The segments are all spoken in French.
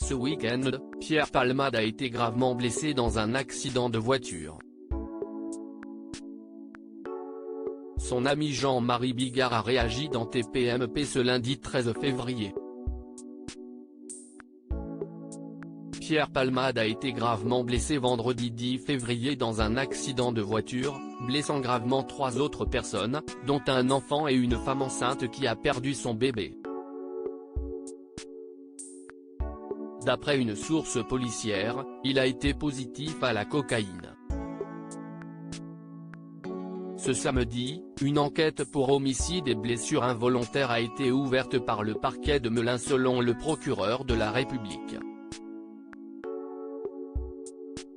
Ce week-end, Pierre Palmade a été gravement blessé dans un accident de voiture. Son ami Jean-Marie Bigard a réagi dans TPMP ce lundi 13 février. Pierre Palmade a été gravement blessé vendredi 10 février dans un accident de voiture, blessant gravement 3 autres personnes, dont un enfant et une femme enceinte qui a perdu son bébé. D'après une source policière, il a été positif à la cocaïne. Ce samedi, une enquête pour homicide et blessure involontaire a été ouverte par le parquet de Melun selon le procureur de la République.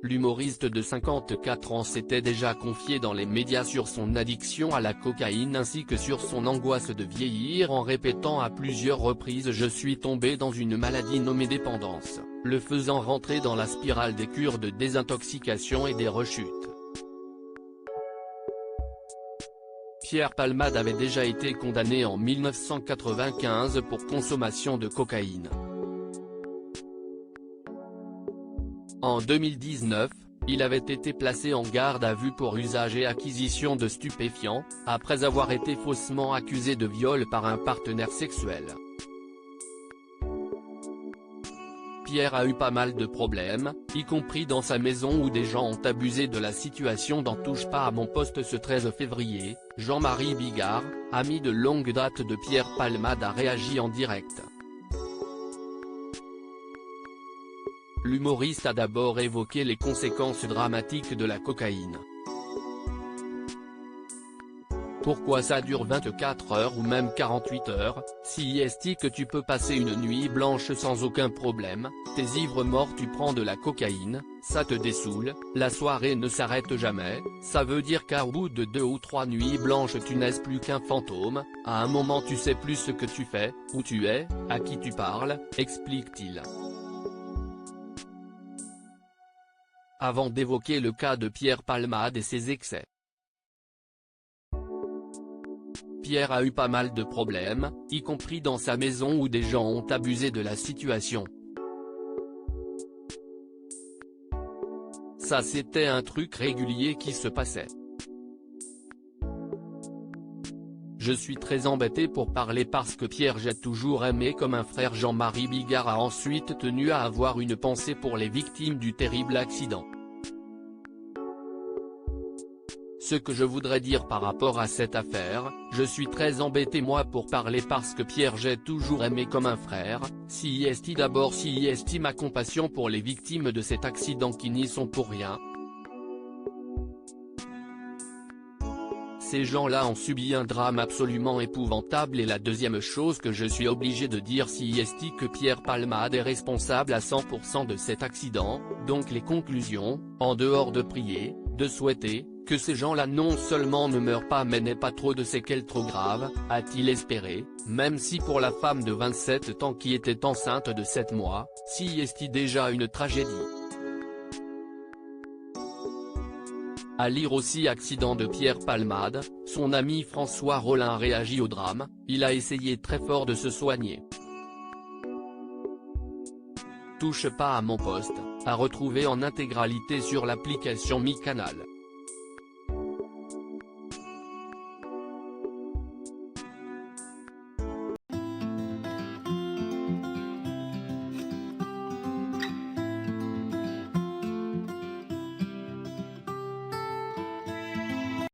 L'humoriste de 54 ans s'était déjà confié dans les médias sur son addiction à la cocaïne ainsi que sur son angoisse de vieillir en répétant à plusieurs reprises « Je suis tombé dans une maladie nommée dépendance », le faisant rentrer dans la spirale des cures de désintoxication et des rechutes. Pierre Palmade avait déjà été condamné en 1995 pour consommation de cocaïne. En 2019, il avait été placé en garde à vue pour usage et acquisition de stupéfiants, après avoir été faussement accusé de viol par un partenaire sexuel. Pierre a eu pas mal de problèmes, y compris dans sa maison où des gens ont abusé de la situation dans Touche pas à mon poste ce 13 février, Jean-Marie Bigard, ami de longue date de Pierre Palmade a réagi en direct. L'humoriste a d'abord évoqué les conséquences dramatiques de la cocaïne. Pourquoi ça dure 24 heures ou même 48 heures, si est que tu peux passer une nuit blanche sans aucun problème, t'es ivre mort tu prends de la cocaïne, ça te dessoule, la soirée ne s'arrête jamais, ça veut dire qu'à bout de 2 ou 3 nuits blanches tu n'es plus qu'un fantôme, à un moment tu sais plus ce que tu fais, où tu es, à qui tu parles, explique-t-il. Avant d'évoquer le cas de Pierre Palmade et ses excès. Pierre a eu pas mal de problèmes, y compris dans sa maison où des gens ont abusé de la situation. Ça c'était un truc régulier qui se passait. Je suis très embêté pour parler parce que Pierre j'ai toujours aimé comme un frère. Jean-Marie Bigard a ensuite tenu à avoir une pensée pour les victimes du terrible accident. Ce que je voudrais dire par rapport à cette affaire, je suis très embêté moi pour parler parce que Pierre j'ai toujours aimé comme un frère, si est d'abord si est ma compassion pour les victimes de cet accident qui n'y sont pour rien. Ces gens-là ont subi un drame absolument épouvantable et la deuxième chose que je suis obligé de dire si est que Pierre Palmade est responsable à 100% de cet accident, donc les conclusions, en dehors de prier, de souhaiter, que ces gens-là non seulement ne meurent pas mais n'aient pas trop de séquelles trop graves, a-t-il espéré, même si pour la femme de 27 ans qui était enceinte de 7 mois, si est déjà une tragédie. À lire aussi accident de Pierre Palmade, son ami François Rollin réagit au drame, il a essayé très fort de se soigner. Touche pas à mon poste, à retrouver en intégralité sur l'application Mi Canal.